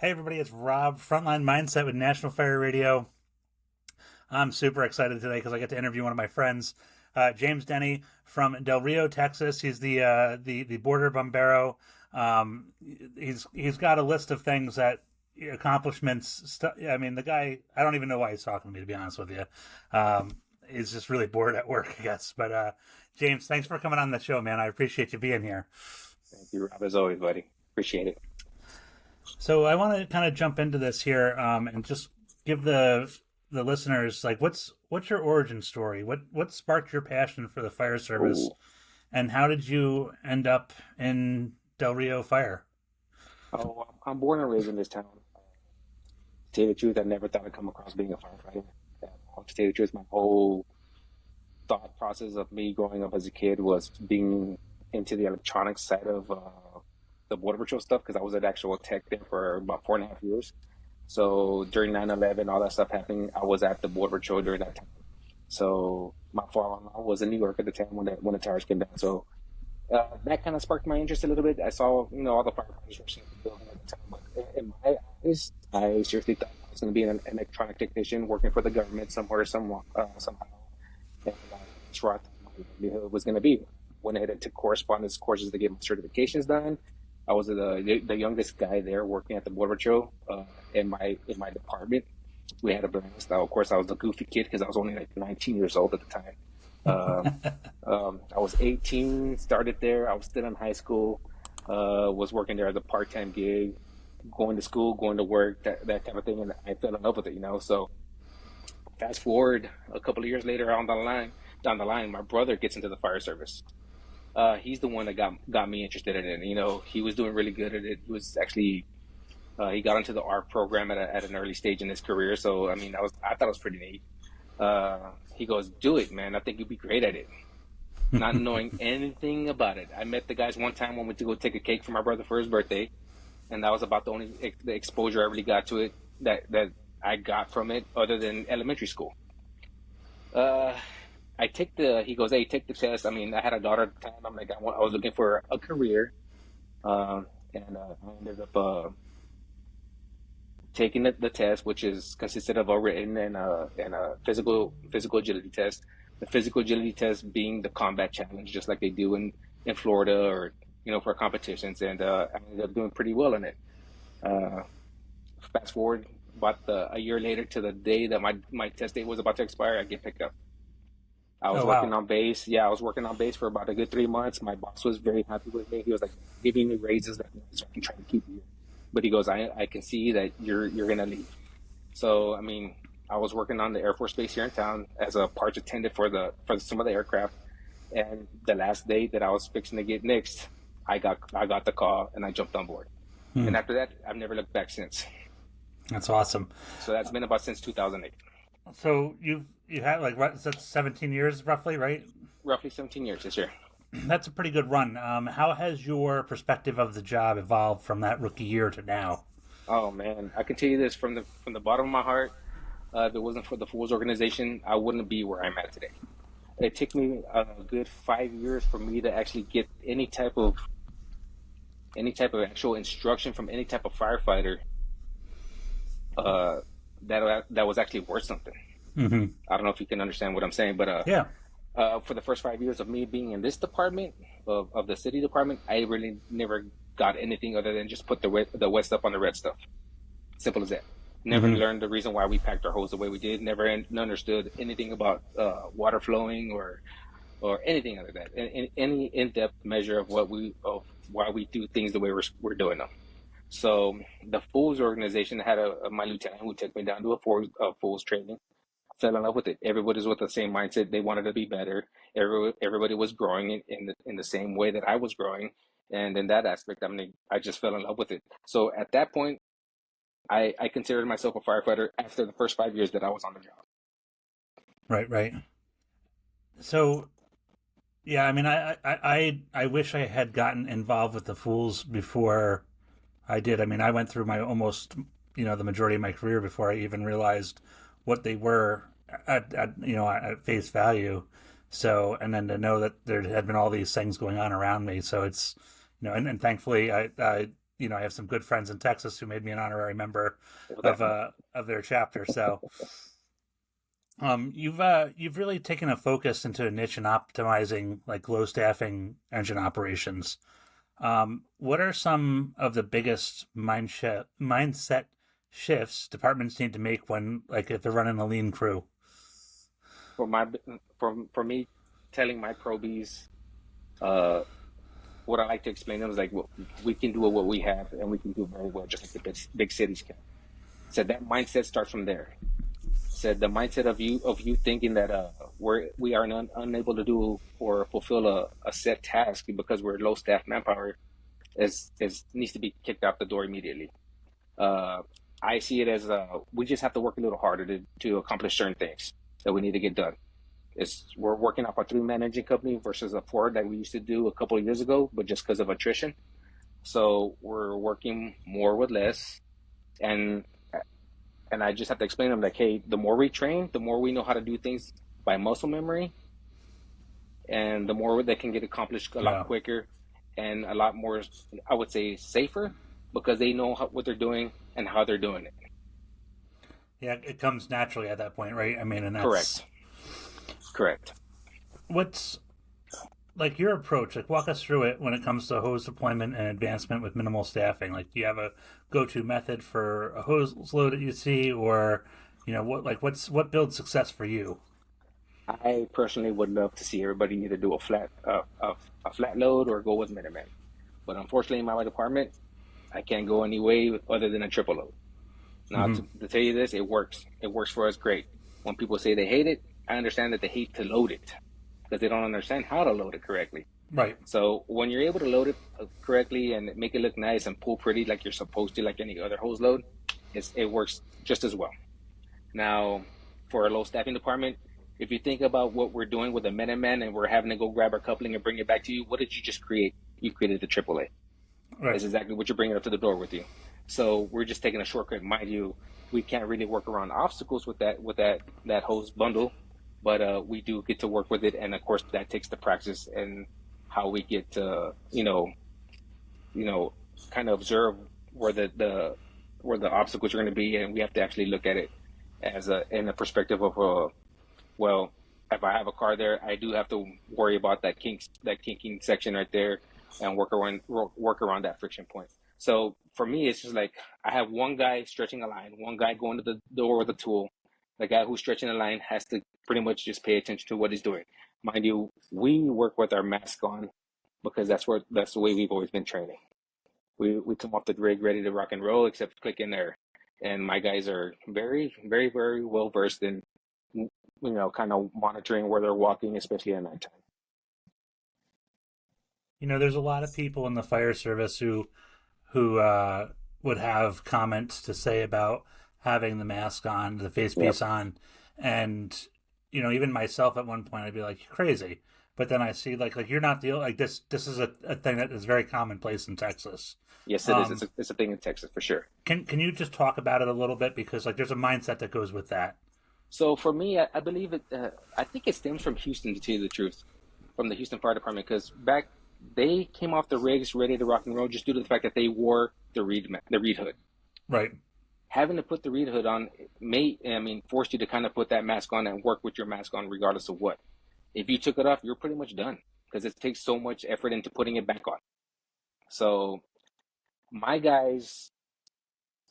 Hey everybody, it's Rob, Frontline Mindset with National Fire Radio. I'm super excited today because I get to interview one of my friends, James Denney from Del Rio, Texas. He's the border bombero. He's got a list of things that accomplishments. I mean, the guy. I don't even know why he's talking to me, to be honest with you. He's just really bored at work, I guess. But James, thanks for coming on the show, man. I appreciate you being here. Thank you, Rob, as always, buddy. Appreciate it. So I want to kind of jump into this here and just give the listeners like what's your origin story? What sparked your passion for the fire service, Oh, and how did you end up in Del Rio Fire? I'm born and raised in this town. To tell you the truth, I never thought I'd come across being a firefighter. To tell you the truth, my whole thought process of me growing up as a kid was being into the electronics side of the border patrol stuff because I was an actual tech there for about 4.5 years. So during 9/11, all that stuff happening, I was at the border patrol during that time. So my father-in-law was in New York at the time when the towers came down. So that kind of sparked my interest a little bit. I saw, all the firefighters rushing into the building at the time, but in my eyes, I seriously thought I was going to be an electronic technician working for the government somewhere, somehow. And that's where I thought my livelihood was going to be. Went ahead and took correspondence courses to get my certifications done. I was the youngest guy there working at the border patrol in my department. We had a blast. Now, of course, I was the goofy kid because I was only like 19 years old at the time. Um, I was 18, started there. I was still in high school. Was working there as a part-time gig, going to school, going to work, that kind of thing, and I fell in love with it. So fast forward a couple of years later down the line, my brother gets into the fire service. He's the one that got me interested in it. He was doing really good at it. He was actually he got into the art program at an early stage in his career. So I mean, I thought it was pretty neat. He goes, "Do it, man. I think you'd be great at it." Not knowing anything about it, I met the guys one time when we went to go take a cake for my brother for his birthday, and that was about the only the exposure I really got to it that I got from it, other than elementary school. Uh, he goes, "Hey, take the test." I mean, I had a daughter at the time. I'm like, I was looking for a career, and I ended up taking the test, which is consisted of a written and a physical agility test. The physical agility test being the combat challenge, just like they do in Florida or for competitions, and I ended up doing pretty well in it. Uh, Fast forward about a year later to the day that my test date was about to expire, I get picked up. I was Oh working wow. on base. Yeah, I was working on base for about a good 3 months. My boss was very happy with me. He was like giving me raises so I can try to keep you. But he goes, I can see that you're gonna leave. So I mean, I was working on the Air Force Base here in town as a parts attendant for some of the aircraft. And the last day that I was fixing to get nixed, I got the call and I jumped on board. Hmm. And after that, I've never looked back since. That's awesome. So that's been about since 2008, So you had like that's 17 years roughly, right? roughly 17 years this year. That's a pretty good run. How has your perspective of the job evolved from that rookie year to now? Oh man, I can tell you this from the bottom of my heart. If it wasn't for the Fools organization, I wouldn't be where I'm at today. It took me a good 5 years for me to actually get any type of actual instruction from any type of firefighter uh, that was actually worth something. Hmm. I don't know if you can understand what I'm saying, but Yeah. for the first 5 years of me being in this department of the city department, I really never got anything other than just put the wet stuff on the red stuff. Simple as that. Never Hmm. learned the reason why we packed our hose the way we did. Never understood anything about water flowing or anything like that. Any in-depth measure of why we do things the way we're doing them. So the Fools organization had my lieutenant who took me down to a Fools training. Fell in love with it. Everybody's with the same mindset. They wanted to be better. Everybody was growing in the same way that I was growing. And in that aspect, I mean, I just fell in love with it. So at that point, I considered myself a firefighter after the first 5 years that I was on the job. Right. Right. So yeah, I mean, I wish I had gotten involved with the Fools before I did. I mean, I went through my almost, the majority of my career before I even realized what they were at face value. So, and then to know that there had been all these things going on around me. So it's, and thankfully I have some good friends in Texas who made me an honorary member Well, definitely. of their chapter. So you've really taken a focus into a niche and optimizing like low staffing engine operations. What are some of the biggest mindset shifts departments need to make when, like, if they're running a lean crew? For my for me, telling my probies, uh, what I like to explain to them is like, well, we can do what we have, and we can do it very well, just like the big cities can. So that mindset starts from there. Said the mindset of you thinking that we are unable to do or fulfill a set task because we're low staff manpower is needs to be kicked out the door immediately. Uh, I see it as we just have to work a little harder to accomplish certain things that we need to get done. We're working off a three-man engine company versus a four that we used to do a couple of years ago, but just because of attrition. So we're working more with less, and and I just have to explain to them like, hey, the more we train, the more we know how to do things by muscle memory, and the more they can get accomplished a lot Yeah, quicker and a lot more, I would say, safer because they know what they're doing and how they're doing it. yeah, it comes naturally at that point, right? I mean, and that's Correct. Correct. what's like your approach. Like, walk us through it when it comes to hose deployment and advancement with minimal staffing. Like, do you have a go-to method for a hose load that you see, or what builds success for you? I personally would love to see everybody either do a flat load or go with Minuteman. But unfortunately, in my department, I can't go any way other than a triple load. Now, Mm-hmm. to tell you this, it works. It works for us great. When people say they hate it, I understand that they hate to load it because they don't understand how to load it correctly. Right. So when you're able to load it correctly and make it look nice and pull pretty like you're supposed to, like any other hose load, it works just as well. Now, for a low staffing department, if you think about what we're doing with the Minuteman and we're having to go grab our coupling and bring it back to you, what did you just create? You created the AAA. Right. That's exactly what you're bringing up to the door with you. So we're just taking a shortcut, mind you. We can't really work around obstacles with that hose bundle, but we do get to work with it, and of course that takes the practice and how we get to you know kind of observe where where the obstacles are going to be, and we have to actually look at it as a in the perspective of well, if I have a car there, I do have to worry about that kinking section right there, and work around that friction point. So for me, it's just like I have one guy stretching a line, one guy going to the door with a tool. The guy who's stretching the line has to pretty much just pay attention to what he's doing. Mind you, we work with our mask on because that's the way we've always been training. We come off the rig ready to rock and roll, except click in there. And my guys are very, very, very well versed in, kind of monitoring where they're walking, especially at nighttime. There's a lot of people in the fire service who would have comments to say about having the mask on, the face Yep. piece on, and even myself at one point I'd be like, "You're crazy," but then I see like you're not the like this. This is a thing that is very commonplace in Texas. Yes, it is. Um, It's a thing in Texas for sure. can you just talk about it a little bit because like there's a mindset that goes with that. So for me, I believe it. I think it stems from Houston, to tell you the truth, from the Houston Fire Department, because back they came off the rigs ready to rock and roll just due to the fact that they wore the reed hood. Right. Having to put the reed hood on forced you to kind of put that mask on and work with your mask on regardless of what. If you took it off, you're pretty much done because it takes so much effort into putting it back on. So my guys,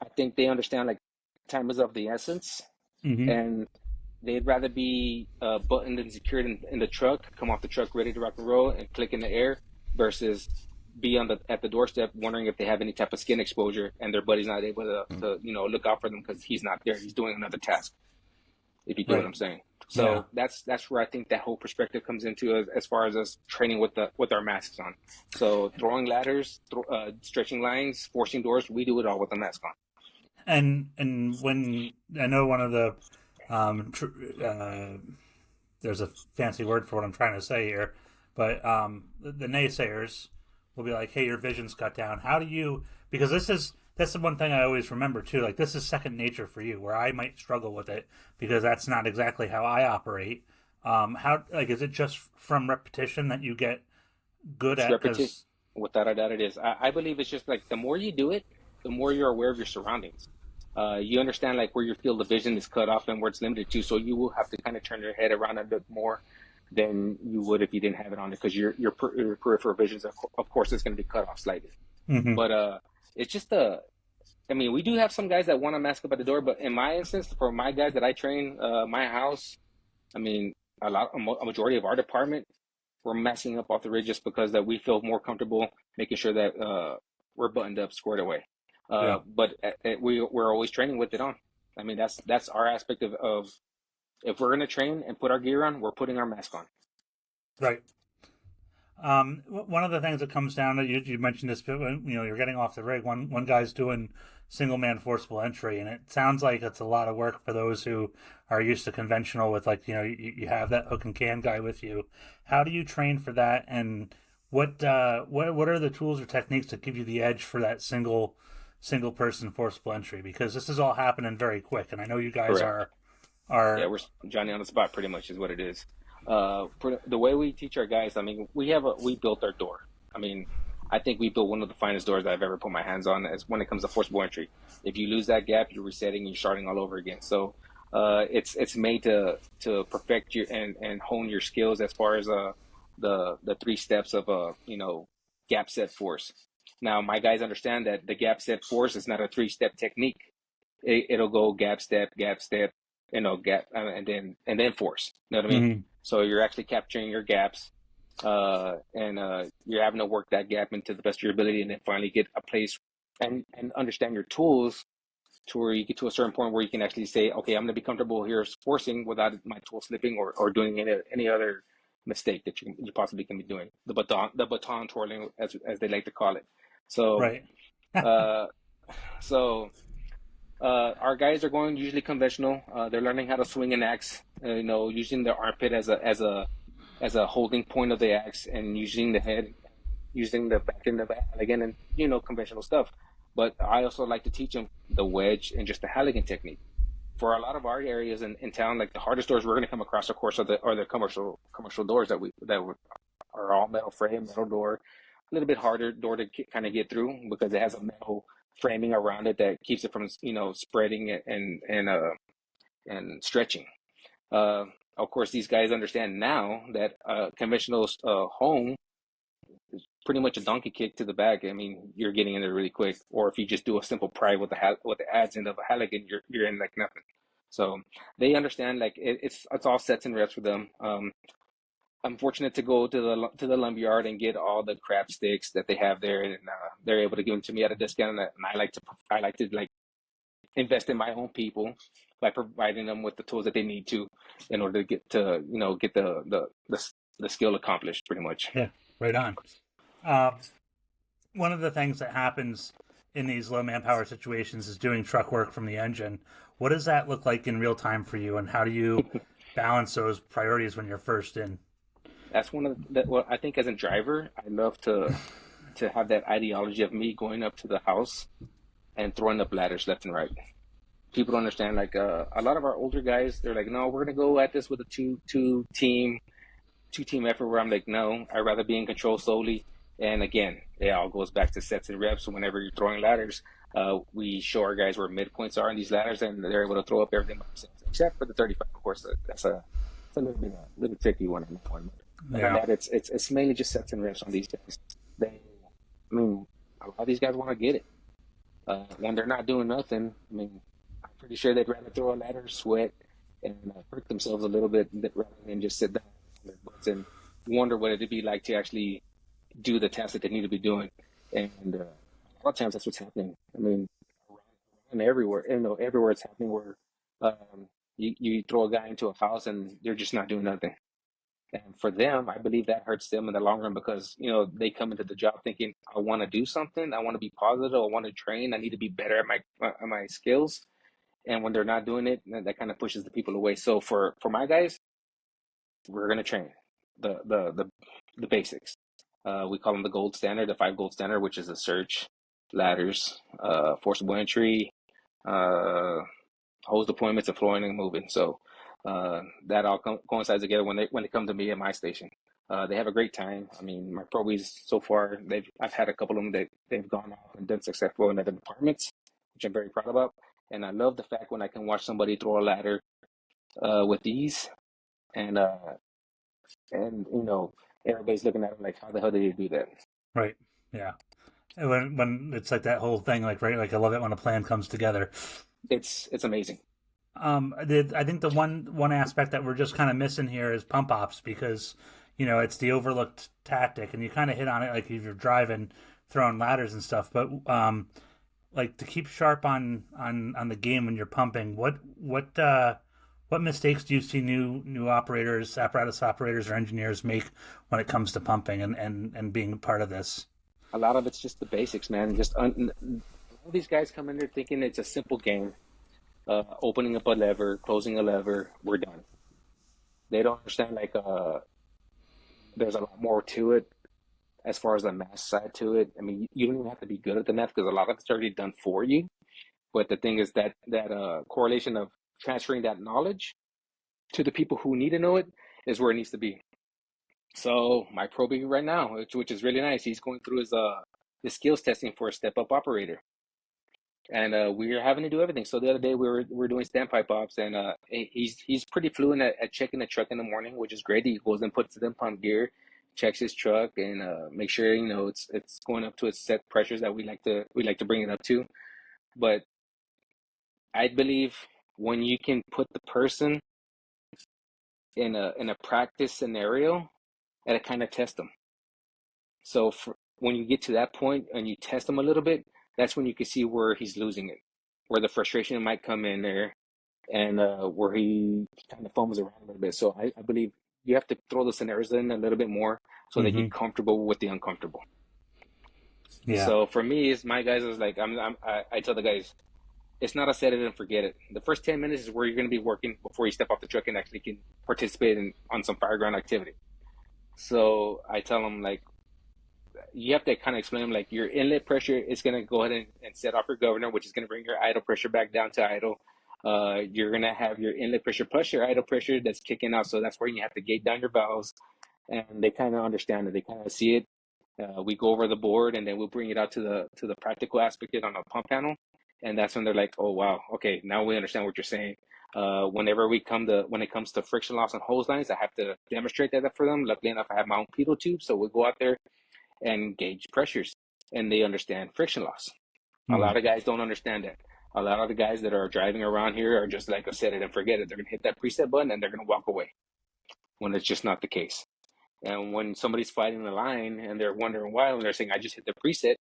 I think they understand like time is of the essence, Mm-hmm. and they'd rather be buttoned and secured in the truck, come off the truck ready to rock and roll, and click in the air, versus be on the at the doorstep wondering if they have any type of skin exposure and their buddy's not able to look out for them because he's not there. He's doing another task. If you get what Right. I'm saying. Yeah. So that's where I think that whole perspective comes into as far as us training with our masks on. So throwing ladders, stretching lines, forcing doors, we do it all with the mask on. And when I know one of the there's a fancy word for what I'm trying to say here, but the naysayers will be like, "Hey, your vision's cut down. How do you?" Because that's the one thing I always remember too. Like this is second nature for you, where I might struggle with it because that's not exactly how I operate. How like is it just from repetition that you get good It's at? repetition. Because Without a doubt, it is. I believe it's just like the more you do it, the more you're aware of your surroundings. You understand like where your field of vision is cut off and where it's limited to, so you will have to kind of turn your head around a bit more than you would if you didn't have it on it, because your peripheral vision, of course, is going to be cut off slightly. Hmm. But it's just I mean, we do have some guys that want to mask up at the door, but in my instance, for my guys that I train, my house, I mean, a majority of our department, we're messing up off the rig just because that we feel more comfortable making sure that we're buttoned up, squared away. Yeah. But we're always training with it on. I mean, that's our aspect of if we're gonna train and put our gear on, we're putting our mask on. Right. One of the things that comes down to you mentioned this, but when you're getting off the rig, one guy's doing single man forcible entry, and it sounds like it's a lot of work for those who are used to conventional with like you have that hook and can guy with you. How do you train for that, and what are the tools or techniques that give you the edge for that single person forcible entry? Because this is all happening very quick, and I know you guys Correct. Yeah, are we're Johnny on the spot, pretty much is what it is. For the way we teach our guys, I mean, we built our door. I mean, I think we built one of the finest doors I've ever put my hands on as when it comes to forcible entry. If you lose that gap, you're resetting and you're starting all over again. So it's made to perfect your and hone your skills as far as the three steps of gap set force. Now my guys understand that the gap set force is not a three-step technique. It'll go gap step, gap, and then force. You know what I mean? Mhm. So you're actually capturing your gaps, and you're having to work that gap into the best of your ability, and then finally get a place and understand your tools to where you get to a certain point where you can actually say, okay, I'm going to be comfortable here forcing without my tool slipping or doing any other mistake that you possibly can be doing. The baton twirling, as they like to call it. So, Right. uh, so our guys are going usually conventional. They're learning how to swing an axe. Using the armpit as a holding point of the axe, and using the head, using the back end of the Halligan, and conventional stuff. But I also like to teach them the wedge and just the Halligan technique. For a lot of our areas in town, like the hardest doors we're going to come across, of course, are the commercial doors are all metal frame, metal door, a little bit harder door to kind of get through because it has a metal framing around it that keeps it from spreading and stretching. Uh, of course, these guys understand now that conventional home is pretty much a donkey kick to the back. I mean, you're getting in there really quick. Or if you just do a simple pry with the adz end of a Halligan, you're in like nothing. So they understand like it's all sets and reps for them. I'm fortunate to go to the lumberyard and get all the crab sticks that they have there, and they're able to give them to me at a discount. And I like to like invest in my own people by providing them with the tools that they need to in order to get the skill accomplished, pretty much. Yeah. Right on. Uh, One of the things that happens in these low manpower situations is doing truck work from the engine. What does that look like in real time for you, and how do you balance those priorities when you're first in? That's one of the well, I think as a driver, I love to have that ideology of me going up to the house and throwing up ladders left and right. People don't understand, like a lot of our older guys, they're like, no, we're gonna go at this with a two team effort, where I'm like, no, I'd rather be in control solely. And again, it all goes back to sets and reps. So whenever you're throwing ladders, we show our guys where midpoints are in these ladders, and they're able to throw up everything by themselves, except for the 35. Of course, it's a little tricky one on that one. But other than Yeah. that, it's mainly just sets and reps on these guys. I mean, a lot of these guys want to get it. When they're not doing nothing, I mean, I'm pretty sure they'd rather throw a ladder, sweat, and hurt themselves a little bit rather than just sit down on their butts and wonder what it'd be like to actually do the task that they need to be doing. And a lot of times that's what's happening. I mean, and everywhere, everywhere it's happening where you throw a guy into a house and they're just not doing nothing. And for them, I believe that hurts them in the long run because, they come into the job thinking, I want to do something. I want to be positive. I want to train. I need to be better at my skills. And when they're not doing it, that kind of pushes the people away. So for my guys, we're going to train the basics. We call them the gold standard, the five gold standard, which is a search, ladders, forcible entry, uh, hose deployments, and flooring and moving. So that all coincides together when they come to me at my station. They have a great time. I mean, my probies so far, I've had a couple of them that they've gone off and done successful in other departments, which I'm very proud about. And I love the fact when I can watch somebody throw a ladder with ease, and everybody's looking at them like, how the hell did you do that? Right. Yeah. And when it's like that whole thing, like right, like I love it when a plan comes together. It's amazing. I think the one aspect that we're just kind of missing here is pump ops because it's the overlooked tactic, and you kind of hit on it like if you're driving, throwing ladders and stuff. But like to keep sharp on the game when you're pumping, what mistakes do you see new operators, apparatus operators, or engineers make when it comes to pumping and being part of this? A lot of it's just the basics, man. All these guys come in there thinking it's a simple game. Opening up a lever, closing a lever, we're done. They don't understand like there's a lot more to it as far as the math side to it. I mean, you don't even have to be good at the math because a lot of it's already done for you. But the thing is that correlation of transferring that knowledge to the people who need to know it is where it needs to be. So my probie right now, which is really nice, he's going through his skills testing for a step up operator, and we're having to do everything. So the other day we were doing standpipe ops, and he's pretty fluent at checking the truck in the morning, which is great. He goes and puts it in pump gear, checks his truck, and make sure it's going up to its set pressures that we like to bring it up to. But I believe when you can put the person in a practice scenario, and it kind of test them. So when you get to that point and you test him a little bit, that's when you can see where he's losing it, where the frustration might come in there, and where he kind of foams around a little bit. So I believe you have to throw the scenarios in a little bit more so they Mm-hmm. get comfortable with the uncomfortable. Yeah. So for me, it's my guys is like I tell the guys, it's not a set it and forget it. The first 10 minutes is where you're going to be working before you step off the truck and actually can participate on some fireground activity. So I tell them like you have to kind of explain them like your inlet pressure is going to go ahead and set off your governor, which is going to bring your idle pressure back down to idle. You're going to have your inlet pressure plus your idle pressure that's kicking out. So that's where you have to gate down your valves. And they kind of understand it. They kind of see it. We go over the board and then we'll bring it out to the practical aspect of it on a pump panel. And that's when they're like, oh, wow, okay, now we understand what you're saying. When it comes to friction loss on hose lines, I have to demonstrate that for them. Luckily enough, I have my own pedal tube. So we go out there and gauge pressures, and they understand friction loss. A Mm. lot of guys don't understand that. A lot of the guys that are driving around here are just like, I set it and forget it. They're going to hit that preset button and they're going to walk away when it's just not the case. And when somebody's fighting the line and they're wondering why, when they're saying, I just hit the preset,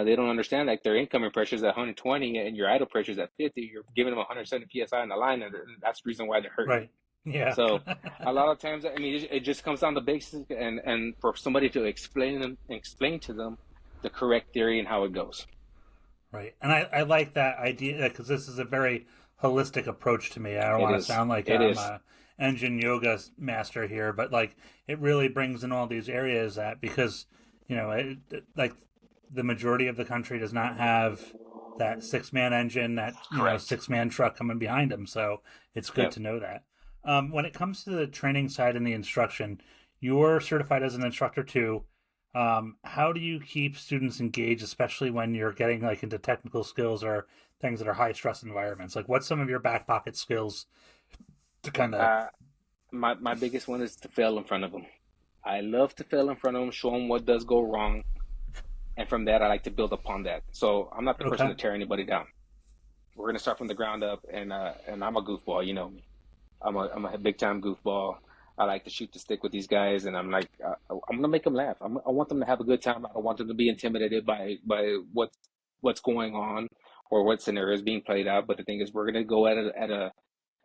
they don't understand like their incoming pressure is at 120 and your idle pressure is at 50. You're giving them 170 psi on the line, and that's the reason why they're hurting. Right. Yeah. So a lot of times, I mean, it just comes down to basics, and for somebody to explain to them the correct theory and how it goes. Right. And I like that idea because this is a very holistic approach to me. I don't It want to is. sound like It I'm is. a engine yoga master here, but like it really brings in all these areas that because, like the majority of the country does not have that 6-man engine, that, Correct. 6-man truck coming behind them. So it's good Yep. to know that. When it comes to the training side and the instruction, you're certified as an instructor too. How do you keep students engaged, especially when you're getting like into technical skills or things that are high stress environments? Like, what's some of your back pocket skills to kind of? Uh, my biggest one is to fail in front of them. I love to fail in front of them, show them what does go wrong, and from that, I like to build upon that. So I'm not the person Okay. to tear anybody down. We're gonna start from the ground up, and I'm a goofball, you know me. I'm a big time goofball. I like to shoot the stick with these guys, and I'm like, I'm gonna make them laugh. I want them to have a good time. I don't want them to be intimidated by what's going on or what scenario is being played out. But the thing is, we're gonna go at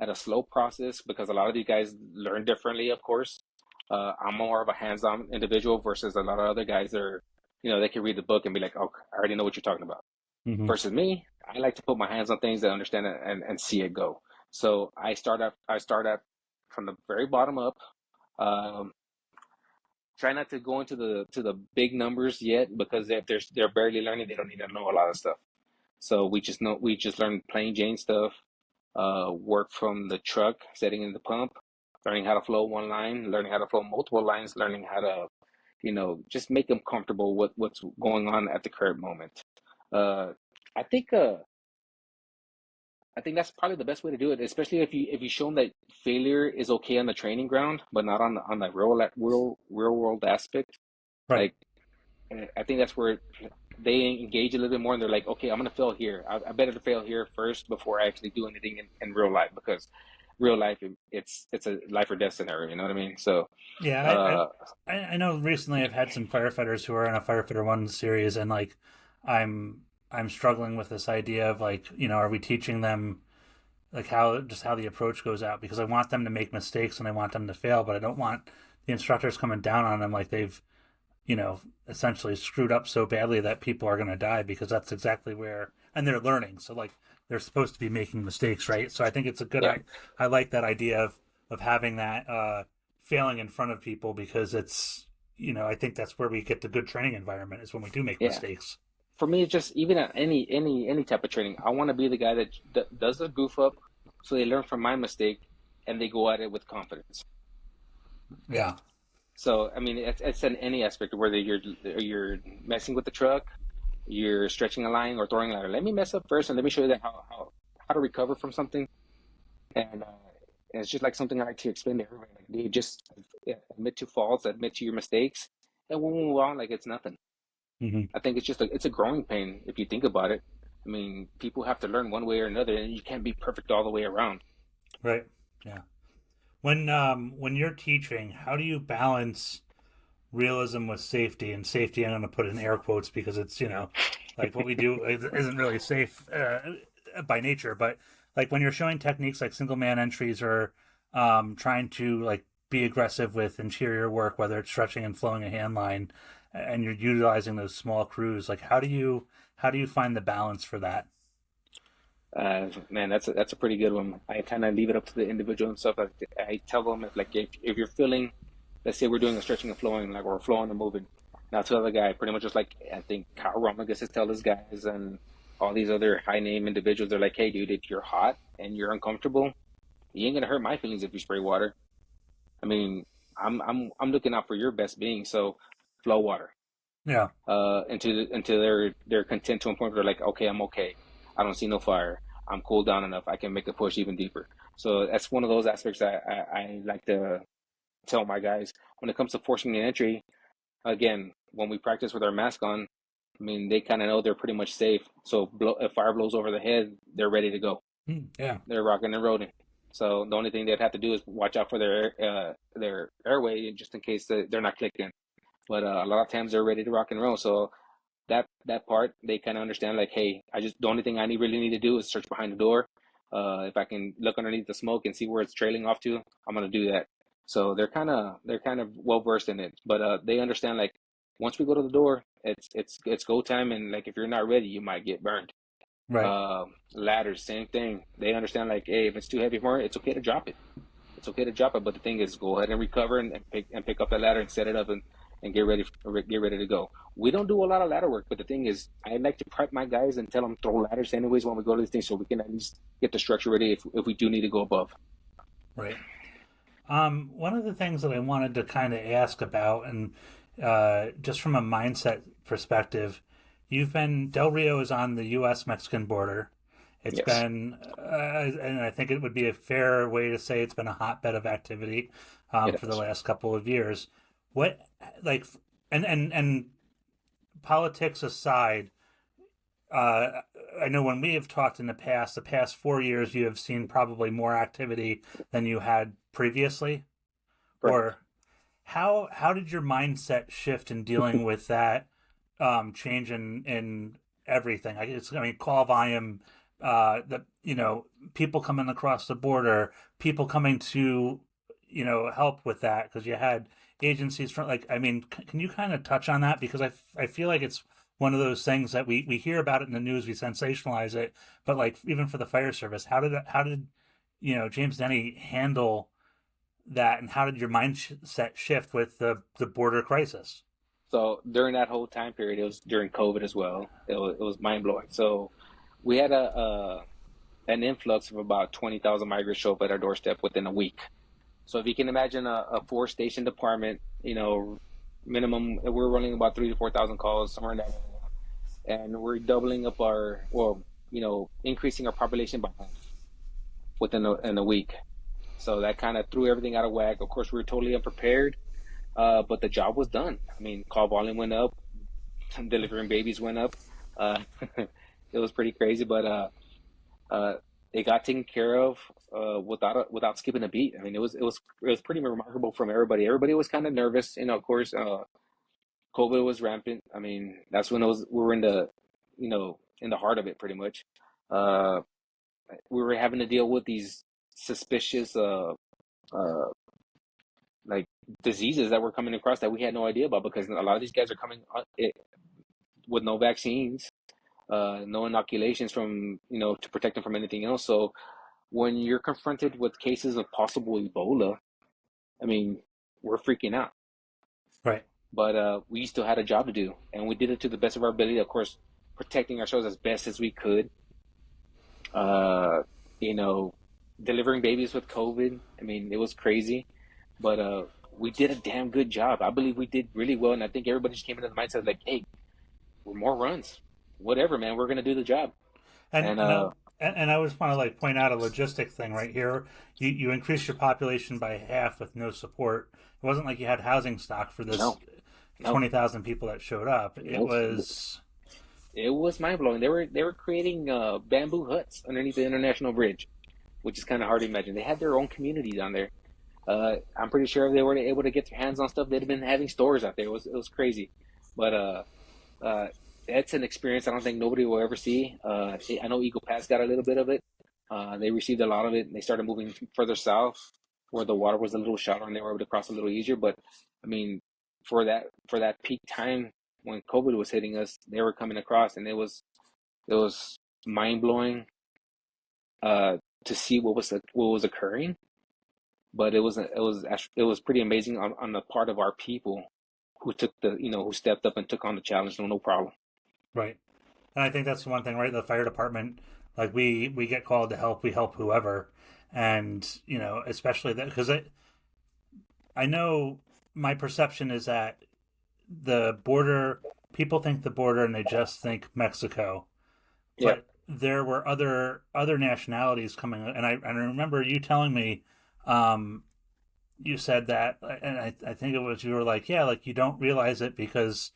a slow process because a lot of these guys learn differently. Of course, I'm more of a hands-on individual versus a lot of other guys that are, they can read the book and be like, oh, I already know what you're talking about. Hmm. Versus me, I like to put my hands on things that understand it and see it go. So I start out from the very bottom up. Um, Try not to go into the big numbers yet because if they're barely learning, they don't need to know a lot of stuff. So we just learn plain Jane stuff. Work from the truck, setting in the pump, learning how to flow one line, learning how to flow multiple lines, learning how to, just make them comfortable with what's going on at the current moment. Uh, I think I think that's probably the best way to do it, especially if you show them that failure is okay on the training ground, but not on the real world aspect. Right. Like I think that's where they engage a little bit more, and they're like, okay, I'm gonna fail here. I better to fail here first before I actually do anything in real life, because real life it's a life or death scenario. You know what I mean? So, Yeah, uh, I know recently I've had some firefighters who are in a Firefighter One series, and like I'm I'm struggling with this idea of like, are we teaching them like how the approach goes out, because I want them to make mistakes and I want them to fail, but I don't want the instructors coming down on them like they've, essentially screwed up so badly that people are going to die, because that's exactly where, and they're learning. So like they're supposed to be making mistakes, right? So I think it's a good, yeah, I like that idea of having that, failing in front of people, because it's, I think that's where we get the good training environment, is when we do make yeah. mistakes. For me, it's just even at any type of training, I want to be the guy that does the goof up, so they learn from my mistake, and they go at it with confidence. Yeah. So I mean, it's in any aspect, whether you're messing with the truck, you're stretching a line or throwing a ladder. Let me mess up first, and let me show you that how to recover from something. And it's just like something I like to explain to everybody. Like, dude, just admit to faults, admit to your mistakes, and we'll move on like it's nothing. Hmm. I think it's a growing pain if you think about it. I mean, people have to learn one way or another, and you can't be perfect all the way around. Right. Yeah. When you're teaching, how do you balance realism with safety? And safety, I'm going to put in air quotes, because it's, like what we do isn't really safe, by nature. But like when you're showing techniques like single man entries, or trying to like be aggressive with interior work, whether it's stretching and flowing a hand line, and you're utilizing those small crews, like how do you find the balance for that? Man, that's a pretty good one. I kind of leave it up to the individual and stuff. Like, I tell them if you're feeling, let's say we're doing a stretching and flowing, like we're flowing and moving. Now tell the guy pretty much just like I think Kyle Romagus is tell his guys and all these other high name individuals. They're like, hey, dude, if you're hot and you're uncomfortable, you ain't gonna hurt my feelings if you spray water. I mean, I'm looking out for your best being. So flow water Yeah. until they're content to a point where they're like, okay, I'm okay. I don't see no fire. I'm cooled down enough. I can make the push even deeper. So that's one of those aspects I like to tell my guys when it comes to forcing an entry. Again, when we practice with our mask on, I mean, they kind of know they're pretty much safe. So if fire blows over the head, they're ready to go. Yeah. They're rocking and rolling. So the only thing they'd have to do is watch out for their airway, just in case they're not clicking. But a lot of times they're ready to rock and roll. So that part they kind of understand. Like, hey, the only thing I really need to do is search behind the door. If I can look underneath the smoke and see where it's trailing off to, I'm gonna do that. So they're kind of well versed in it. But they understand, like, once we go to the door, it's go time, and like if you're not ready, you might get burned. Right. Ladders, same thing. They understand, like, hey, if it's too heavy for it, it's okay to drop it. It's okay to drop it, but the thing is, go ahead and recover and pick up that ladder and set it up and get ready to go. We don't do a lot of ladder work, but the thing is, I like to prep my guys and tell them throw ladders anyways when we go to these things, so we can at least get the structure ready if we do need to go above. Right. One of the things that I wanted to kind of ask about, and just from a mindset perspective, Del Rio is on the U.S. Mexican border. It's Yes, been, and I think it would be a fair way to say it's been a hotbed of activity, it for the is. last couple of years. What, like, and politics aside, uh, I know when we have talked in the past 4 years, you have seen probably more activity than you had previously. Correct. Or how did your mindset shift in dealing with that, change in everything? I mean, call volume, the people coming across the border, people coming to help with that, because you had agencies from, like, I mean, can you kind of touch on that, because I feel like it's one of those things that we hear about it in the news, we sensationalize it, but like even for the fire service, how did James Denney handle that, and how did your mindset shift with the border crisis? So during that whole time period, it was during COVID as well. It was mind blowing. So we had an influx of about 20,000 migrants show up at our doorstep within a week. So if you can imagine a four station department, minimum, we're running about 3 to 4 thousand calls somewhere in that area, and we're doubling up increasing our population by half within in a week. So that kind of threw everything out of whack. Of course, we were totally unprepared, but the job was done. I mean, call volume went up, delivering babies went up. Uh, it was pretty crazy, but uh, it got taken care of without skipping a beat. I mean, it was pretty remarkable from everybody. Everybody was kind of nervous, of course. COVID was rampant. I mean, that's when we were in the heart of it, pretty much. Uh, we were having to deal with these suspicious uh, like diseases that were coming across that we had no idea about, because a lot of these guys are coming with no vaccines, no inoculations from to protect them from anything else. So when you're confronted with cases of possible Ebola, I mean, we're freaking out. Right. But we still had a job to do, and we did it to the best of our ability. Of course, protecting ourselves as best as we could. Uh, you know, delivering babies with COVID. I mean, it was crazy, but we did a damn good job. I believe we did really well, and I think everybody just came into the mindset like, "Hey, we're more runs, whatever, man. We're gonna do the job." And And and I, and I just want to like point out a logistic thing right here. You increased your population by half with no support. It wasn't like you had housing stock for this no, no, 20,000 people that showed up. It no. was It was mind blowing. They were creating bamboo huts underneath the international bridge, which is kind of hard to imagine. They had their own community down there. I'm pretty sure if they were able to get their hands on stuff, they'd have been having stores out there. It was crazy, but uh, that's an experience I don't think nobody will ever see. I know Eagle Pass got a little bit of it. They received a lot of it, and they started moving further south, where the water was a little shallower and they were able to cross a little easier. But I mean, for that peak time when COVID was hitting us, they were coming across, and it was mind blowing uh, to see what was occurring. But it was pretty amazing on the part of our people who took who stepped up and took on the challenge. No problem. right. And I think that's the one thing, right? The fire department, like we get called to help, we help whoever, and especially that because I know my perception is that the border people think the border and they just think Mexico, Yeah, but there were other nationalities coming, and I remember you telling me, um, you said that, and I think it was you were like, yeah, like you don't realize it because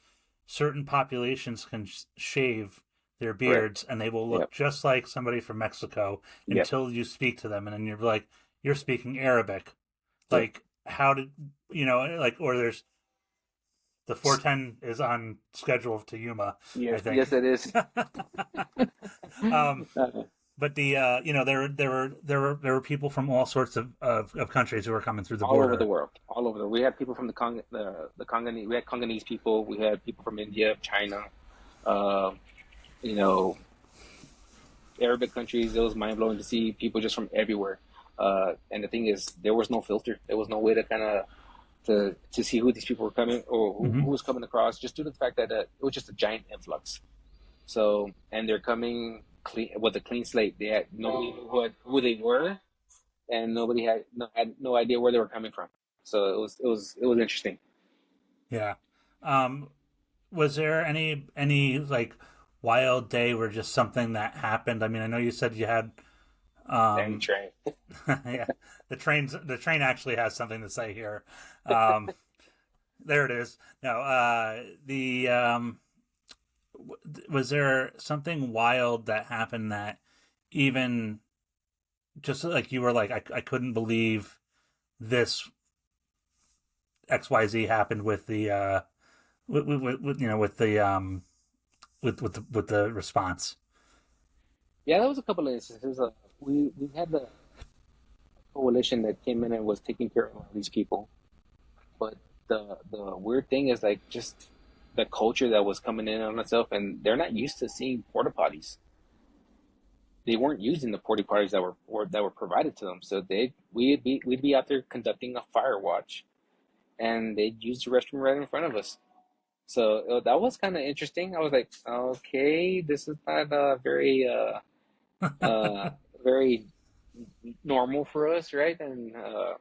certain populations can shave their correct. beards and they will Yep, look just like somebody from Mexico yep, until you speak to them, and then you're like, you're speaking Arabic, yep. like how did like, or there's the 410 is on schedule to Yuma, I Yes, think. yes, it is. um, Uh, but the there were people from all sorts of countries who were coming through the all over the border. world, all over the. We had people from the Congolese. We had Congolese people. We had people from India, China. Uh, you know, Arabic countries. It was mind blowing to see people just from everywhere. And the thing is, there was no filter. There was no way to kind of to see who these people were coming or who Hmm. was coming across. Just due to the fact that it was just a giant influx. So, and they're coming clean with a clean slate. They had nobody knew who they were, and nobody had no idea where they were coming from. So it was interesting. Yeah. Um, was there any like wild day where just something that happened? I mean, I know you said you had And um train. yeah, the train actually has something to say here. Um there it is. No, the was there something wild that happened that even just like you were like I couldn't believe this XYZ happened with the with the with the response. Yeah, that was a couple of instances. We had the coalition that came in and was taking care of all these people, but the weird thing is like just the culture that was coming in on itself, and they're not used to seeing porta potties. They weren't using the porta potties that were provided to them, so we'd be out there conducting a fire watch, and they'd use the restroom right in front of us. So that was kind of interesting. I was like, okay, this is not very uh, very. normal for us, right? And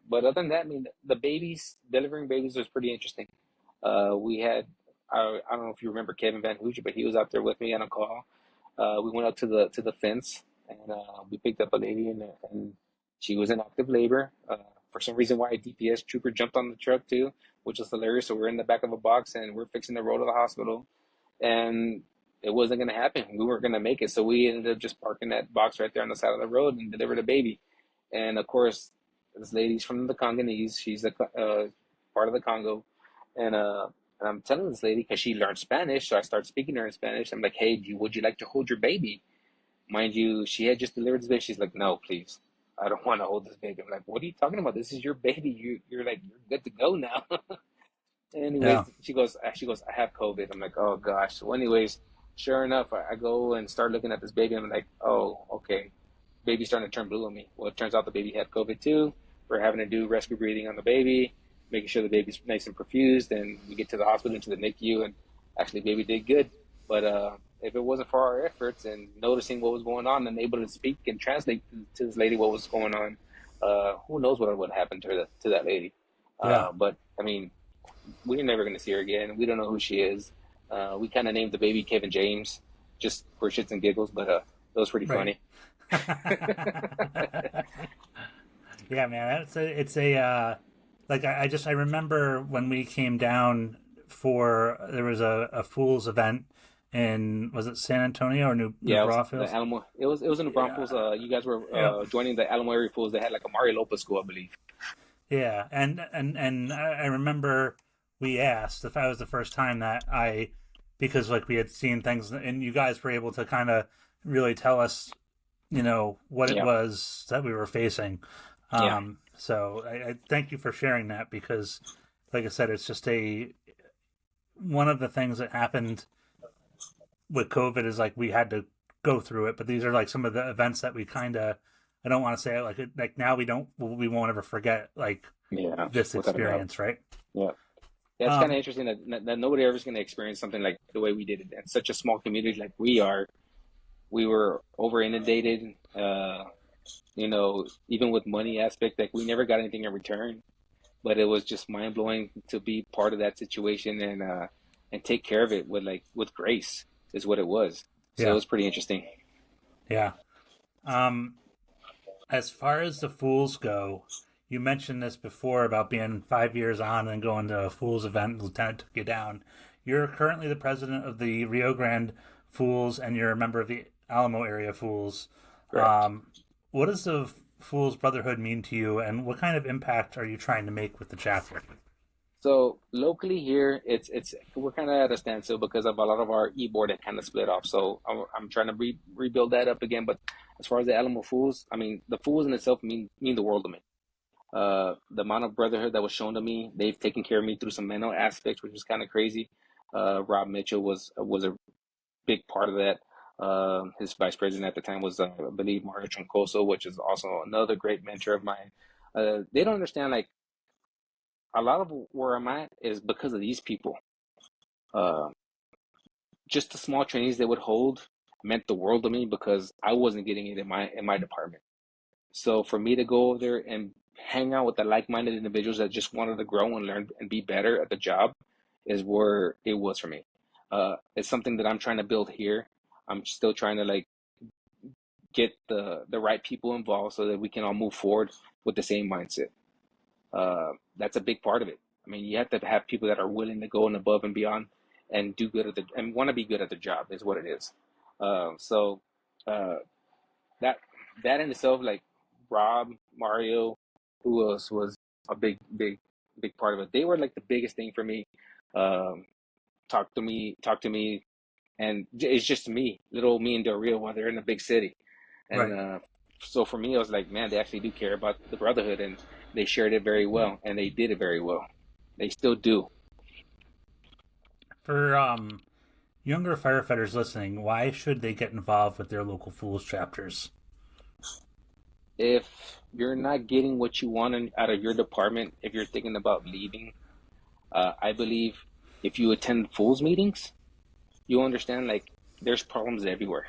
but other than that, I mean, the babies, delivering babies was pretty interesting. We had, I don't know if you remember Kevin Van Hooge, but he was out there with me on a call. We went out to the fence, and we picked up a lady, and she was in active labor. For some reason, why a DPS trooper jumped on the truck too, which was hilarious. So we're in the back of a box, and we're fixing the road to the hospital, and it wasn't going to happen. We weren't going to make it, so we ended up just parking that box right there on the side of the road and delivered a baby. And of course, this lady's from the Congolese. She's a part of the Congo, and and I'm telling this lady because she learned Spanish, so I start speaking to her in Spanish. I'm like, "Hey, would you like to hold your baby?" Mind you, she had just delivered this baby. She's like, "No, please, I don't want to hold this baby." I'm like, "What are you talking about? This is your baby. You're like you're good to go now." Yeah. Anyways, she goes, I have COVID. I'm like, oh gosh. So anyways, sure enough, I go and start looking at this baby. I'm like, oh, okay. Baby's starting to turn blue on me. Well, it turns out the baby had COVID too. We're having to do rescue breathing on the baby, making sure the baby's nice and perfused. And we get to the hospital, into the NICU, and actually, baby did good. But if it wasn't for our efforts and noticing what was going on and able to speak and translate to this lady what was going on, who knows what would happen to that lady. Yeah. But I mean, we're never going to see her again. We don't know who she is. We kind of named the baby Kevin James just for shits and giggles, but that was pretty Right. funny. Yeah, man. It's a like I remember when we came down for there was a Fools event in, was it San Antonio or New Yeah, it was the Braunfels? Alamo. It was in the Broncos. Yeah. You guys were Yep. joining the Alamo area Fools. They had like a Mario Lopez school, I believe. Yeah, and I remember we asked if that was the first time that because like we had seen things and you guys were able to kind of really tell us, what it Yeah, was that we were facing. yeah, So I thank you for sharing that because, like I said, it's just one of the things that happened with COVID is like we had to go through it, but these are like some of the events that we kind of, I don't want to say it like now we won't ever forget like yeah, this without a doubt. experience, right? Yeah. Yeah, it's kind of Um, interesting that nobody ever is going to experience something like the way we did it. In such a small community like we are, we were over inundated. Even with money aspect, like we never got anything in return, but it was just mind blowing to be part of that situation and take care of it with grace is what it was. So it yeah, was pretty interesting. yeah. Um, as far as the Fools go, you mentioned this before about being 5 years on and going to a Fools event. Lieutenant took you down. You're currently the president of the Rio Grande Fools, and you're a member of the Alamo area Fools. Correct. Um, what does the Fools Brotherhood mean to you, and what kind of impact are you trying to make with the chapter? So locally here, it's we're kind of at a standstill because of a lot of our e-board that kind of split off. So I'm trying to rebuild that up again. But as far as the Alamo Fools, I mean, the Fools in itself mean the world to me. The amount of brotherhood that was shown to me, they've taken care of me through some mental aspects, which was kind of crazy. Rob Mitchell was a big part of that. His vice president at the time was, I believe, Mario Troncoso, which is also another great mentor of mine. They don't understand like a lot of where I'm at is because of these people. Uh, just the small trainings they would hold meant the world to me because I wasn't getting it in my department. So for me to go over there and hang out with the like-minded individuals that just wanted to grow and learn and be better at the job is where it was for me. It's something that I'm trying to build here. I'm still trying to like get the right people involved so that we can all move forward with the same mindset. That's a big part of it. I mean, you have to have people that are willing to go and above and beyond and do good at the and want to be good at the job is what it is. So uh, that that in itself, like Rob, Mario, who else was a big part of it. They were like the biggest thing for me. Um, talk to me, and it's just me, little me and Del Rio while they're in a big city, and Right. so for me, I was like, man, they actually do care about the brotherhood, and they shared it very well, and they did it very well. They still do. For younger firefighters listening, why should they get involved with their local Fools chapters? If you're not getting what you want out of your department, if you're thinking about leaving, I believe if you attend fools meetings, you understand like there's problems everywhere.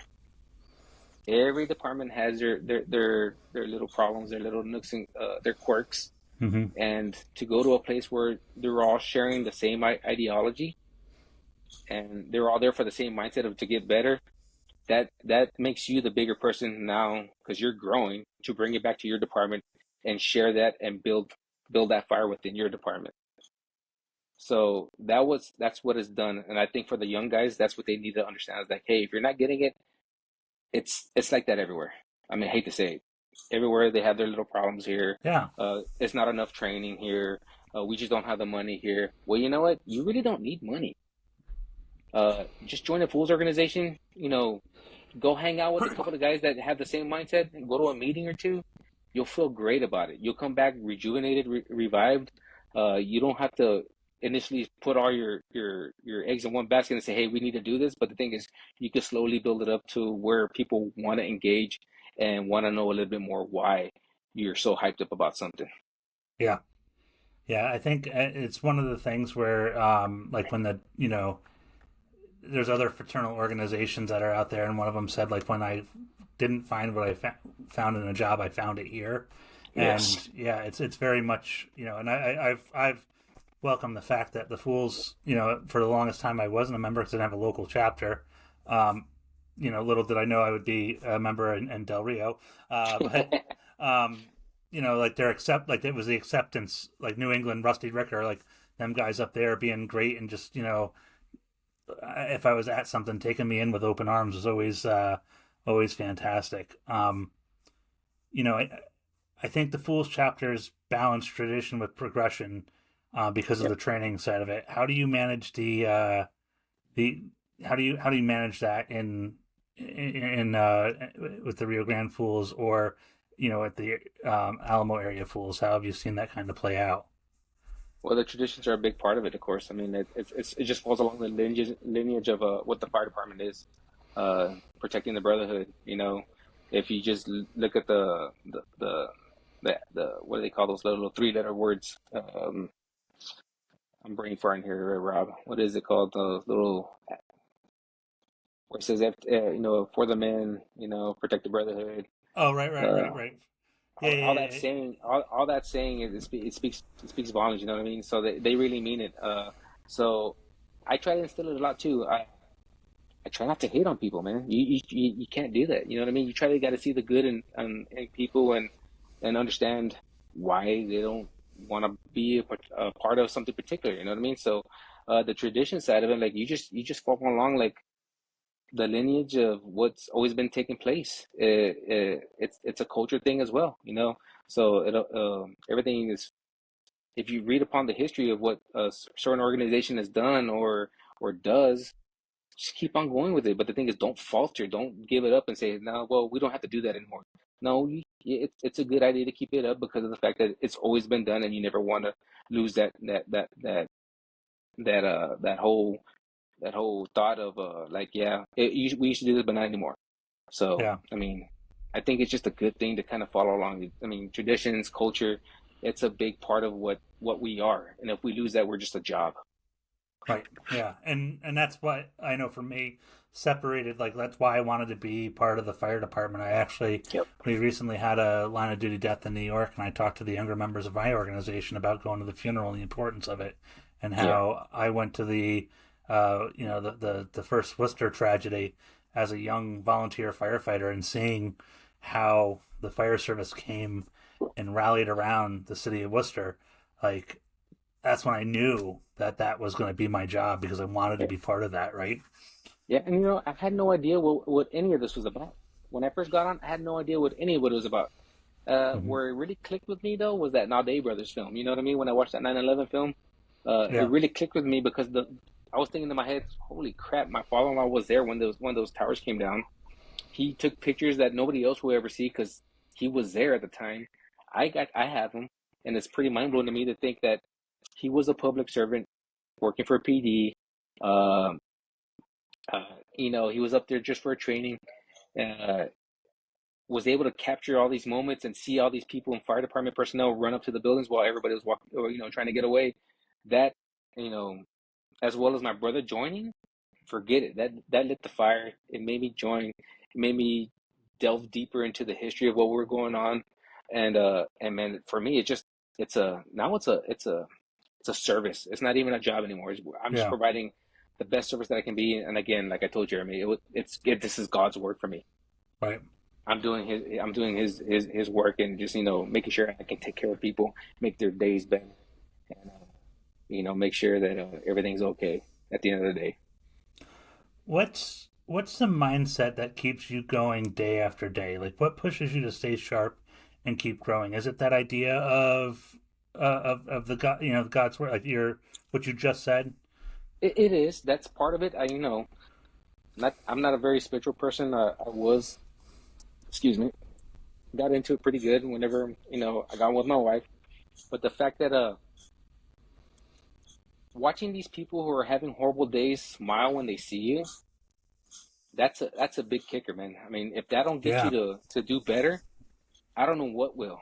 Every department has their little problems, their little nooks and their quirks. Hmm. And to go to a place where they're all sharing the same ideology and they're all there for the same mindset of to get better, that makes you the bigger person now because you're growing to bring it back to your department and share that and build that fire within your department. So that's what is done, and I think for the young guys, that's what they need to understand is like, hey, if you're not getting it, it's like that everywhere. I mean, I hate to say it, everywhere they have their little problems here. Yeah. It's not enough training here. We just don't have the money here. Well, you know what? You really don't need money. Just join a fools organization. Go hang out with a couple of guys that have the same mindset and go to a meeting or two. You'll feel great about it. You'll come back rejuvenated, revived. You don't have to initially put all your eggs in one basket and say, hey, we need to do this. But the thing is, you can slowly build it up to where people want to engage and want to know a little bit more why you're so hyped up about something. Yeah. Yeah. I think it's one of the things where, like when there's other fraternal organizations that are out there, and one of them said, like, when I didn't find what I found in a job, I found it here. Yes. And yeah, it's very much, and I've welcomed the fact that the Fools, for the longest time I wasn't a member because I didn't have a local chapter. Um, little did I know I would be a member in Del Rio. But like like it was the acceptance, like New England, Rusty Ricker, like them guys up there being great, and just if I was at something, taking me in with open arms was always fantastic. I think the Fools chapters balance tradition with progression because of Yep. the training side of it. How do you manage the how do you manage that in with the Rio Grande Fools, or at the Alamo area Fools? How have you seen that kind of play out? Well, the traditions are a big part of it, of course. I mean, it just falls along the lineage of what the fire department is, protecting the brotherhood. If you just look at the what do they call those little three-letter words? I'm brain farting here, Rob. What is it called? Those little where it says, for the men, protect the brotherhood. Oh, right, right, Uh, right, right. Yeah, all yeah, that yeah. saying, all that saying, it speaks volumes. You know what I mean? So they really mean it. So I try to instill it a lot too. I try not to hate on people, man. You can't do that. You know what I mean? You try to got to see the good in people and understand why they don't want to be a part of something particular. You know what I mean? So the tradition side of it, like you just follow along like the lineage of what's always been taking place. It's a culture thing as well. So everything is, if you read upon the history of what a certain organization has done or does, just keep on going with it. But the thing is, don't falter, don't give it up and say, no, well, we don't have to do that anymore. No, it's a good idea to keep it up because of the fact that it's always been done, and you never want to lose that whole thought of like, yeah, we used to do this, but not anymore. So Yeah. I mean, I think it's just a good thing to kind of follow along. I mean, traditions, culture, it's a big part of what we are, and if we lose that, we're just a job. Right. Yeah. And that's what I know for me separated, like that's why I wanted to be part of the fire department. Yep. We recently had a line of duty death in New York, and I talked to the younger members of my organization about going to the funeral and the importance of it, and Yeah. how I went to the first Worcester tragedy as a young volunteer firefighter, and seeing how the fire service came and rallied around the city of Worcester. Like, that's when I knew that that was going to be my job, because I wanted to Yeah. be part of that, right? Yeah. And I had no idea what any of this was about. When I first got on, I had no idea what any of it was about. Hmm. Where it really clicked with me though was that Nade Brothers film. You know what I mean? When I watched that 9/11 film, it Yeah. really clicked with me because I was thinking in my head, holy crap, my father-in-law was there when those towers came down. He took pictures that nobody else will ever see because he was there at the time. I have them, and it's pretty mind blowing to me to think that he was a public servant working for PD. Um, he was up there just for training. Uh, was able to capture all these moments and see all these people and fire department personnel run up to the buildings while everybody was walking or trying to get away. That you know, as well as my brother joining, forget it. That lit the fire. It made me join. It made me delve deeper into the history of what we're going on. And man, for me, it's a service. It's not even a job anymore. I'm just Yeah. providing the best service that I can be. And again, like I told Jeremy, this is God's work for me. Right. I'm doing his work, and just, making sure I can take care of people, make their days better, and make sure that everything's okay at the end of the day. What's the mindset that keeps you going day after day? Like, what pushes you to stay sharp and keep growing? Is it that idea of the God, God's word, like what you just said? It is. That's part of it. I'm not a very spiritual person. I was, excuse me, got into it pretty good whenever I got with my wife. But the fact that watching these people who are having horrible days smile when they see you, that's a big kicker, man. I mean, if that don't get you Yeah. to do better, I don't know what will.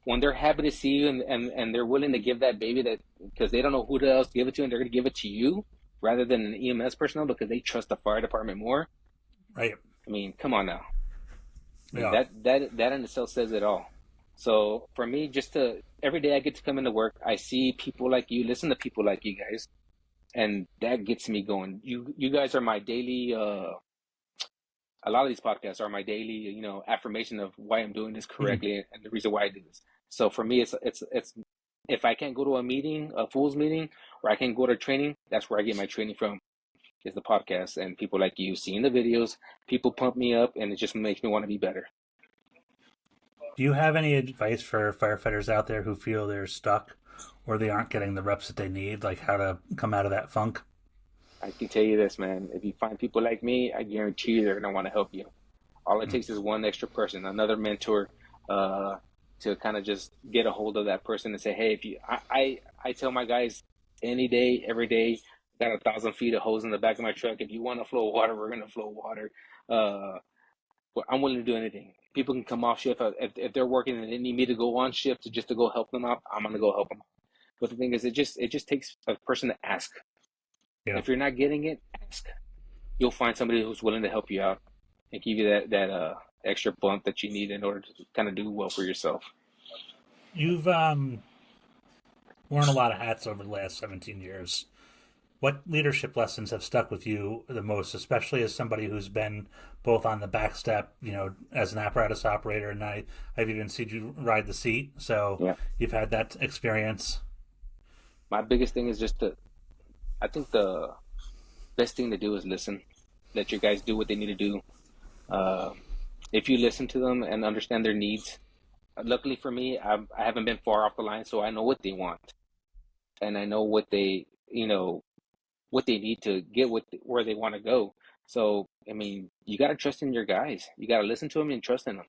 When they're happy to see you, and they're willing to give that baby, that because they don't know who else to give it to, and they're going to give it to you rather than an EMS personnel because they trust the fire department more. Right. I mean, come on now. I mean, Yeah. that in itself says it all. So for me, every day I get to come into work, I see people like you, listen to people like you guys, and that gets me going. You guys are my daily. A lot of these podcasts are my daily, affirmation of why I'm doing this Mhm. correctly and the reason why I do this. So for me, it's if I can't go to a meeting, a fool's meeting, or I can go to training, that's where I get my training from, is the podcast and people like you, seeing the videos. People pump me up, and it just makes me want to be better. Do you have any advice for firefighters out there who feel they're stuck or they aren't getting the reps that they need, like how to come out of that funk? I can tell you this, man. If you find people like me, I guarantee you they're gonna want to help you. All it Mm. takes is one extra person, another mentor, uh, to kind of just get a hold of that person and say, hey, if you, I tell my guys any day, every day, got 1,000 feet of hose in the back of my truck. If you want to flow water, we're gonna flow water. Uh, but I'm willing to do anything. People can come off shift if they're working and they need me to go on shift just to go help them out. I'm gonna go help them. But the thing is, it just takes a person to ask. Yeah. If you're not getting it, ask. You'll find somebody who's willing to help you out and give you that extra bump that you need in order to kind of do well for yourself. You've worn a lot of hats over the last 17 years. What leadership lessons have stuck with you the most, especially as somebody who's been both on the back step, as an apparatus operator, and I've even seen you ride the seat. So Yeah. you've had that experience. My biggest thing is I think the best thing to do is listen. Let your guys do what they need to do. Uh, if you listen to them and understand their needs, luckily for me, I haven't been far off the line, so I know what they want, and I know what they need to get where they want to go. So, I mean, you got to trust in your guys. You got to listen to them and trust in them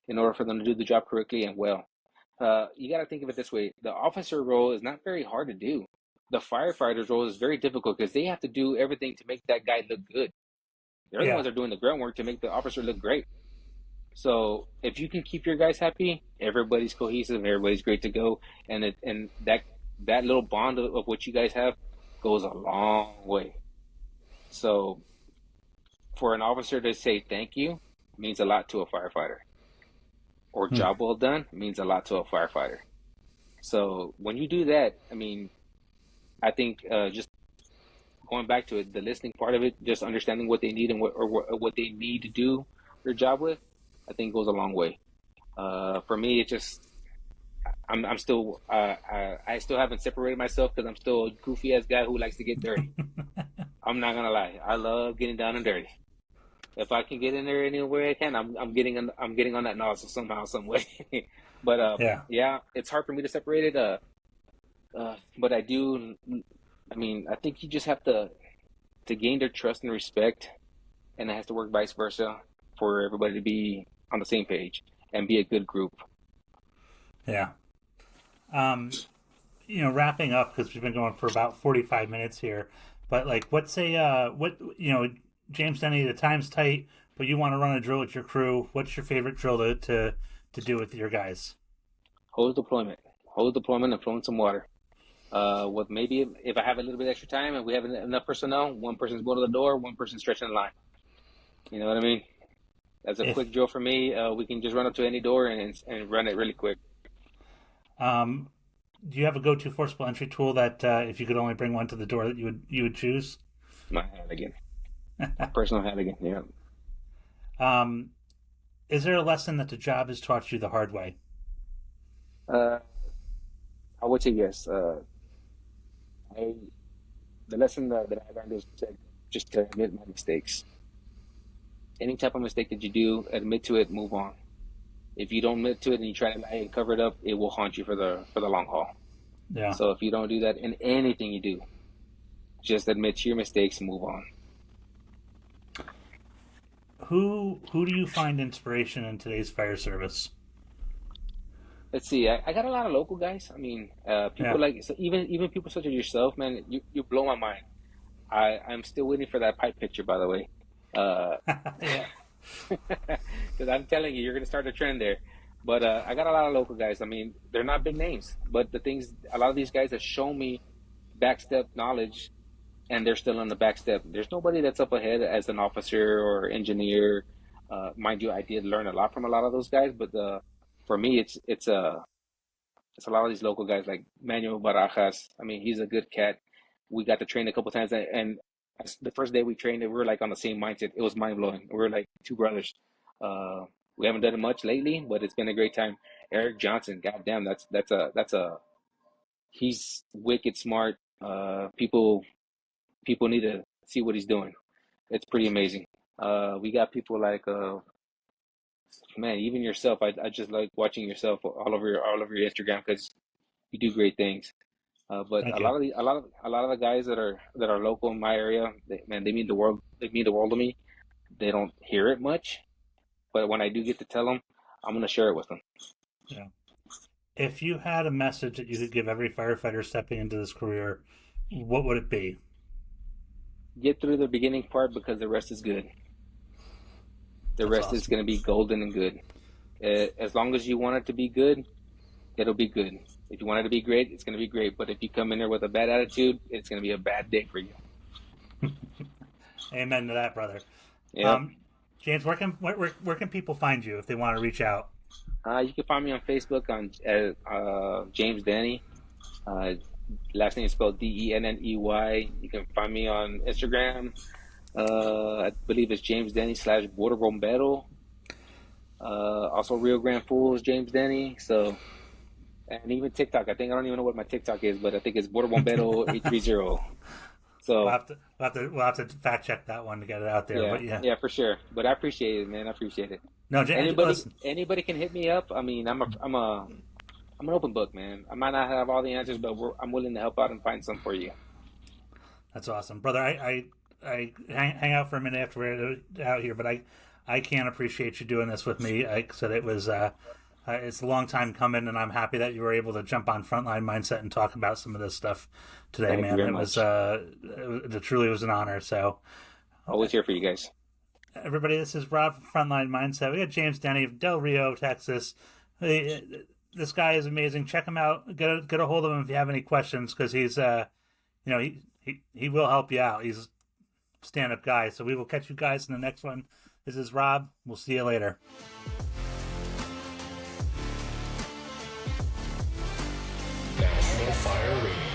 in order for them to do the job correctly and well. You got to think of it this way: the officer role is not very hard to do. The firefighter's role is very difficult because they have to do everything to make that guy look good. They're the ones Yeah. that are doing the groundwork to make the officer look great. So if you can keep your guys happy, everybody's cohesive, everybody's great to go, and that little bond of what you guys have goes a long way. So for an officer to say thank you means a lot to a firefighter, or Hmm. job well done means a lot to a firefighter. So when you do that, I mean, I think just going back to it, the listening part of it, just understanding what they need and what they need to do their job with, I think goes a long way. For me, it just I'm still I still haven't separated myself because I'm still a goofy ass guy who likes to get dirty. I'm not gonna lie, I love getting down and dirty. If I can get in there anywhere I can, I'm getting on that nozzle somehow, some way. But Yeah. yeah, it's hard for me to separate it. But I do. I mean, I think you just have to gain their trust and respect, and it has to work vice versa for everybody to be on the same page and be a good group. Yeah. Um, wrapping up because we've been going for about 45 minutes here. But like, what's James Denney, the time's tight, but you want to run a drill with your crew. What's your favorite drill to do with your guys? Hose deployment, and flowing some water. With maybe if I have a little bit extra time and we have enough personnel, one person's going to the door, one person's stretching the line. You know what I mean? That's a If quick drill for me. We can just run up to any door and run it really quick. um, do you have a go-to forcible entry tool that if you could only bring one to the door that you would choose? My Hannigan, my personal Hannigan. Yeah. Um, is there a lesson that the job has taught you the hard way? Uh, I would say yes. I the lesson that I learned is just to admit my mistakes. Any type of mistake that you do, admit to it, move on. If you don't admit to it and you try to lie and cover it up, it will haunt you for the long haul. Yeah. So if you don't do that in anything you do, just admit to your mistakes and move on. Who do you find inspiration in today's fire service? Let's see. I got a lot of local guys. I mean, people Yeah. like so even people such as yourself, man. You blow my mind. I'm still waiting for that pipe picture, by the way. Uh, Yeah. because I'm telling you, you're gonna start a trend there. But I got a lot of local guys. I mean, they're not big names, but the things a lot of these guys have shown me backstep knowledge, and they're still on the backstep. There's nobody that's up ahead as an officer or engineer. Mind you, I did learn a lot from a lot of those guys, but for me, it's a lot of these local guys like Manuel Barajas. I mean, he's a good cat. We got to train a couple times, and the first day we trained, we were like on the same mindset. It was mind blowing. We were like two brothers. Uh, we haven't done it much lately, but it's been a great time. Eric Johnson, goddamn, that's a he's wicked smart. People need to see what he's doing. It's pretty amazing. We got people like man, even yourself. I just like watching yourself all over your Instagram because you do great things. But Thank a you. lot of the guys that are local in my area, man, they mean the world. They mean the world to me. They don't hear it much, but when I do get to tell them, I'm gonna share it with them. Yeah. If you had a message that you could give every firefighter stepping into this career, what would it be? Get through the beginning part because the rest is good. The That's rest is awesome. gonna be golden and good. As long as you want it to be good, it'll be good. If you want it to be great, it's gonna be great. But if you come in there with a bad attitude, it's gonna be a bad day for you. Amen to that, brother. Yep. Um, James, where can people find you if they want to reach out? You can find me on Facebook on James Denney. Uh, Last name is spelled Denney. You can find me on Instagram. I believe it's James Denney / Border Bombero. Also Rio Grande Fools, James Denney. So, and even TikTok. I don't even know what my TikTok is, but I think it's Border Bombero 830. We'll So, have to fact check that one to get it out there. yeah, But yeah, yeah, for sure. But I appreciate it, man. I appreciate it. no, Anybody, listen, anybody can hit me up. I mean, I'm an open book, man. I might not have all the answers, but I'm willing to help out and find some for you. that's awesome, brother. I hang out for a minute after we're out here, but I can't appreciate you doing this with me. Like I said, it's a long time coming, and I'm happy that you were able to jump on Frontline Mindset and talk about some of this stuff today, Thank you man. very much. It truly was an honor. So, Always here for you guys. everybody, this is Rob from Frontline Mindset. We got James Denney of Del Rio, Texas. This guy is amazing. Check him out. Get a hold of him if you have any questions, because he's he will help you out. He's a stand-up guy. So we will catch you guys in the next one. This is Rob. We'll see you later. National Fire Radio.